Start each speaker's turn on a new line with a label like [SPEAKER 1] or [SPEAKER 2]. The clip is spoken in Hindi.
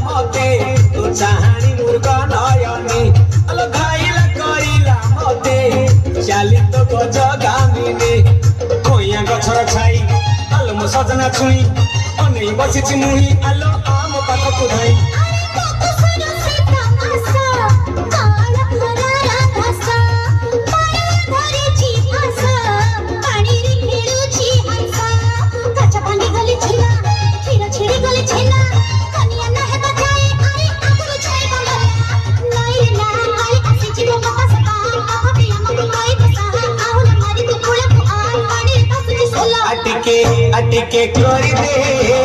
[SPEAKER 1] मते तू चाहानी मुर्ग नयनी आलो घाइला करिला मते चाली तो गज गामिनी कोइया गछर छाई आलो मो सजना छुई अनै बसिछि मुही आलो आम पाखकु धाई अटिके करी दे